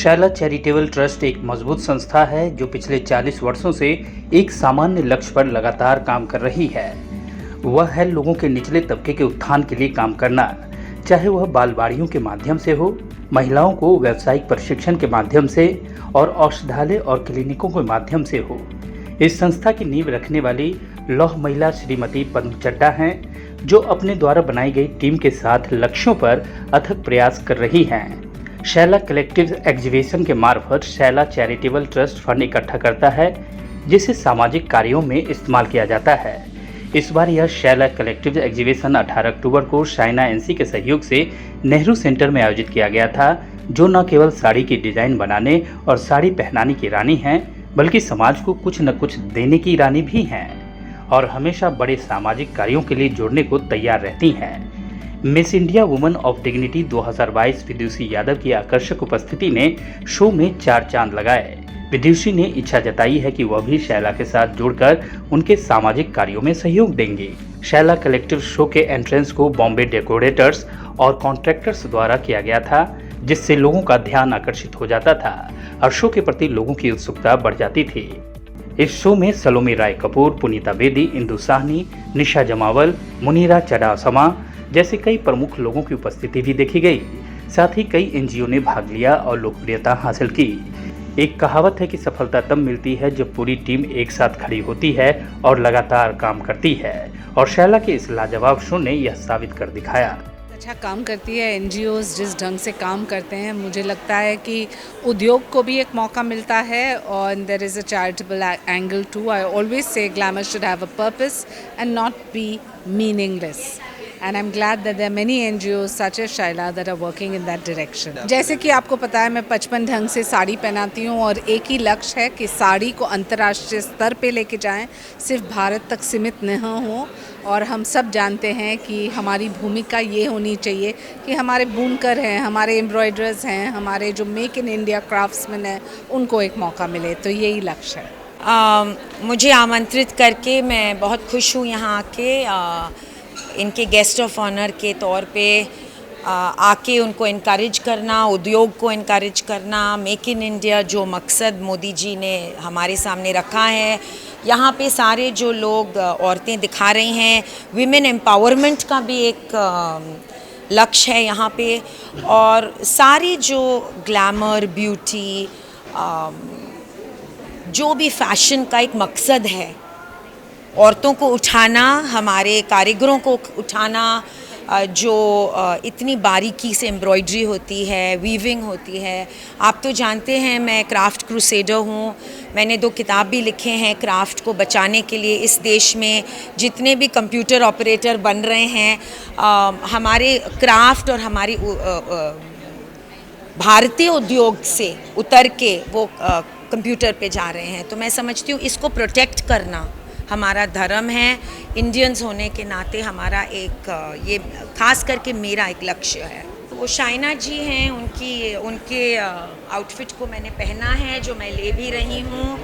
Shaila charitable trust एक मजबूत संस्था है जो पिछले 40 वर्षों से एक सामान्य लक्ष्य पर लगातार काम कर रही है। वह है लोगों के निचले तबके के उत्थान के लिए काम करना, चाहे वह बालवाड़ियों के माध्यम से हो, महिलाओं को व्यावसायिक प्रशिक्षण के माध्यम से और औषधालय और क्लिनिकों के माध्यम से हो। इस संस्था की नींव रखने वाली लौह महिला श्रीमती पद्म चड्ढा हैं, जो अपने द्वारा बनाई गई टीम के साथ लक्ष्यों पर अथक प्रयास कर रही हैं। शैला कलेक्टिव एग्जीबिशन के मार्फत शैला चैरिटेबल ट्रस्ट फंड इकट्ठा करता है, जिसे सामाजिक कार्यों में इस्तेमाल किया जाता है। इस बार यह शैला कलेक्टिव एग्जीबिशन 18 अक्टूबर को शाइना एनसी के सहयोग से नेहरू सेंटर में आयोजित किया गया था, जो न केवल साड़ी की डिजाइन बनाने और साड़ी पहनाने की रानी हैं, बल्कि समाज को कुछ न कुछ देने की रानी भी हैं और हमेशा बड़े सामाजिक कार्यों के लिए जोड़ने को तैयार रहती हैं। Miss India woman of dignity 2022 विदुषी यादव की आकर्षक उपस्थिति ने शो में 4 चांद लगाए। विदुषी ने इच्छा जताई है कि वह भी शैला के साथ जुड़कर उनके सामाजिक कार्यों में सहयोग देंगे। शैला कलेक्टिव शो के एंट्रेंस को बॉम्बे डेकोरेटर्स और कॉन्ट्रैक्टर्स द्वारा किया गया था, जिससे लोगों का ध्यान आकर्षित हो जाता था और शो के प्रति लोगों की उत्सुकता बढ़ जाती थी। इस शो में सलोमी राय कपूर, पुनीता बेदी, इंदु साहनी, निशा जमावल, मुनीरा चडासमा जैसे कई प्रमुख लोगों की उपस्थिति भी देखी गई। साथ ही कई एनजीओ ने भाग लिया और लोकप्रियता हासिल की। एक कहावत है कि सफलता तब मिलती है जब पूरी टीम एक साथ खड़ी होती है और लगातार काम करती है, और शैला के इस लाजवाब शो ने यह साबित कर दिखाया। अच्छा काम करती है। एनजीओज जिस ढंग से काम करते हैं, मुझे लगता है कि उद्योग को भी एक मौका मिलता है और there is a charitable angle too. I always say glamour should have a purpose and not be meaningless. And I'm glad that there are many NGOs such as Shaila that are working in that direction. जैसे कि आपको पता है, मैं 55 ढंग से साड़ी पहनाती हूँ और एक ही लक्ष्य है कि साड़ी को अंतर्राष्ट्रीय स्तर पे लेके जाएं, सिर्फ भारत तक सीमित न हो। और हम सब जानते हैं कि हमारी भूमिका ये होनी चाहिए कि हमारे बुनकर हैं, हमारे एम्ब्रॉयडर्स हैं, हमारे जो मेक इन इंडिया क्राफ्ट्समैन हैं, उनको एक मौका मिले, तो यही लक्ष्य है। मुझे आमंत्रित करके मैं बहुत खुश हूँ यहाँ आके। इनके गेस्ट ऑफ ऑनर के तौर पे आके उनको इनकरेज करना, उद्योग को इनकरेज करना, मेक इन इंडिया जो मकसद मोदी जी ने हमारे सामने रखा है, यहाँ पे सारे जो लोग औरतें दिखा रही हैं, विमेन एम्पावरमेंट का भी एक लक्ष्य है यहाँ पे। और सारी जो ग्लैमर, ब्यूटी, जो भी फैशन का एक मकसद है, औरतों को उठाना, हमारे कारीगरों को उठाना, जो इतनी बारीकी से एम्ब्रॉयडरी होती है, वीविंग होती है। आप तो जानते हैं मैं क्राफ्ट क्रूसेडर हूँ। मैंने 2 किताब भी लिखे हैं क्राफ्ट को बचाने के लिए। इस देश में जितने भी कंप्यूटर ऑपरेटर बन रहे हैं, हमारे क्राफ्ट और हमारी भारतीय उद्योग से उतर के वो कंप्यूटर पे जा रहे हैं। तो मैं समझती हूँ इसको प्रोटेक्ट करना हमारा धर्म है। इंडियंस होने के नाते हमारा एक ये खास करके मेरा एक लक्ष्य है। वो शाइना जी हैं, उनके आउटफिट को मैंने पहना है, जो मैं ले भी रही हूँ।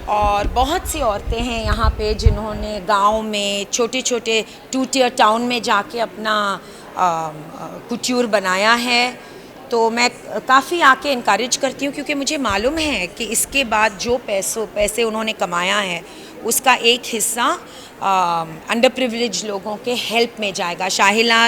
और बहुत सी औरतें हैं यहाँ पे जिन्होंने गांव में, छोटे छोटे 2 टियर टाउन में जाके अपना कुट्यूर बनाया है। तो मैं काफ़ी आके इनकरेज करती हूँ, क्योंकि मुझे मालूम है कि इसके बाद जो पैसे उन्होंने कमाया है, उसका एक हिस्सा अंडर प्रिविलेज लोगों के हेल्प में जाएगा। शाहिला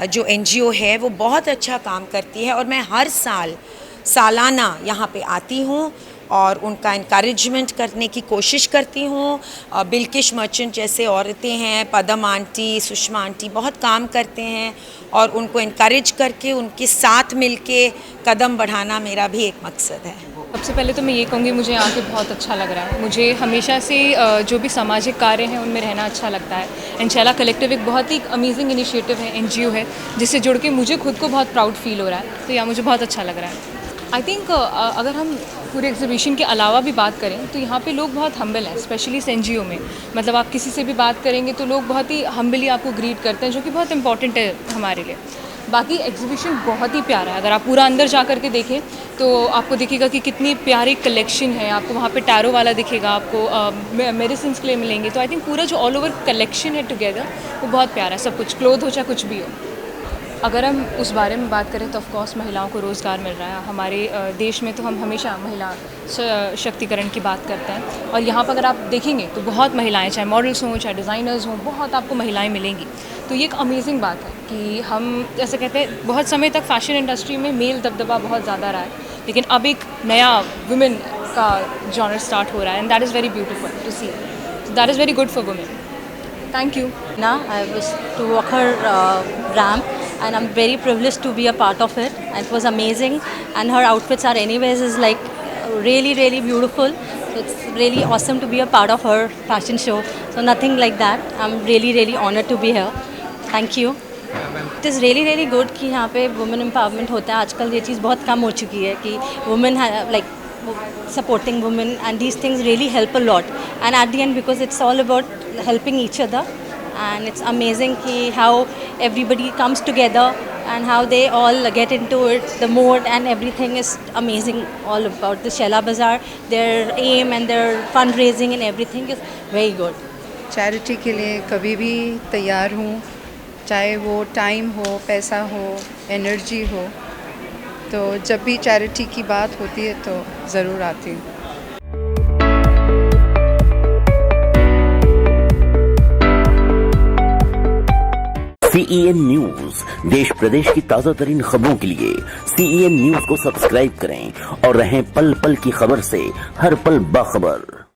जो एनजीओ है वो बहुत अच्छा काम करती है और मैं हर सालाना यहाँ पे आती हूँ और उनका इनकरेजमेंट करने की कोशिश करती हूँ। बिल्किश मर्चेंट जैसे औरतें हैं, पदम आंटी, सुषमा आंटी बहुत काम करते हैं और उनको इनकरेज करके उनके साथ मिलके कदम बढ़ाना मेरा भी एक मकसद है। सबसे पहले तो मैं ये कहूँगी, मुझे यहाँ के बहुत अच्छा लग रहा है। मुझे हमेशा से जो भी सामाजिक कार्य हैं उनमें रहना अच्छा लगता है। एंड शैला कलेक्टिव एक बहुत ही अमेजिंग इनिशिएटिव है, एनजीओ है, जिससे जुड़ के मुझे खुद को बहुत प्राउड फील हो रहा है। तो यहाँ मुझे बहुत अच्छा लग रहा है। आई थिंक अगर हम पूरे एग्जीबिशन के अलावा भी बात करें तो यहाँ पे लोग बहुत हम्बल हैं, स्पेशली इस एनजीओ में। मतलब आप किसी से भी बात करेंगे तो लोग बहुत ही हम्बली आपको ग्रीट करते हैं, जो कि बहुत इंपॉर्टेंट है हमारे लिए। बाकी एग्जीबिशन बहुत ही प्यारा है। अगर आप पूरा अंदर जा कर के देखें तो आपको दिखेगा कि कितनी प्यारी कलेक्शन है। आपको वहाँ पे टैरो वाला दिखेगा, आपको मेडिसिन के लिए मिलेंगे। तो आई थिंक पूरा जो ऑल ओवर कलेक्शन है टुगेदर वो बहुत प्यारा है। सब कुछ, क्लोथ हो चाहे कुछ भी हो। अगर हम उस बारे में बात करें तो ऑफ कोर्स महिलाओं को रोज़गार मिल रहा है। हमारे देश में तो हम हमेशा महिला शक्तिकरण की बात करते हैं और यहाँ पर अगर आप देखेंगे तो बहुत महिलाएं, चाहे मॉडल्स हों चाहे डिज़ाइनर्स हों, बहुत आपको महिलाएं मिलेंगी। तो ये एक अमेजिंग बात है कि हम जैसे कहते हैं बहुत समय तक फैशन इंडस्ट्री में मेल दबदबा बहुत ज़्यादा रहा है, लेकिन अब एक नया वुमेन का जॉनर स्टार्ट हो रहा है and that is very beautiful to see. That is very good for women. Thank you. Now I was to walk her ramp, and I'm very privileged to be a part of it. And it was amazing, and her outfits are anyways is like really beautiful. So it's really awesome to be a part of her fashion show. So nothing like that. I'm really honored to be here. Thank you. It is really good कि यहाँ पे women empowerment होता है। आजकल ये चीज़ बहुत कम हो चुकी है कि women like supporting women, and these things really help a lot. And at the end, because it's all about helping each other, and it's amazing ki how everybody comes together and how they all get into it, the mode and everything is amazing. All about the Shela Bazaar, their aim and their fundraising and everything is very good. Charity के लिए कभी भी तैयार हूँ, चाहे वो time हो, पैसा हो, एनर्जी हो। तो जब भी चैरिटी की बात होती है तो ज़रूर आती हूँ। CEN न्यूज, देश प्रदेश की ताजा तरीन खबरों के लिए CEN न्यूज को सब्सक्राइब करें और रहें पल पल की खबर से हर पल बाखबर।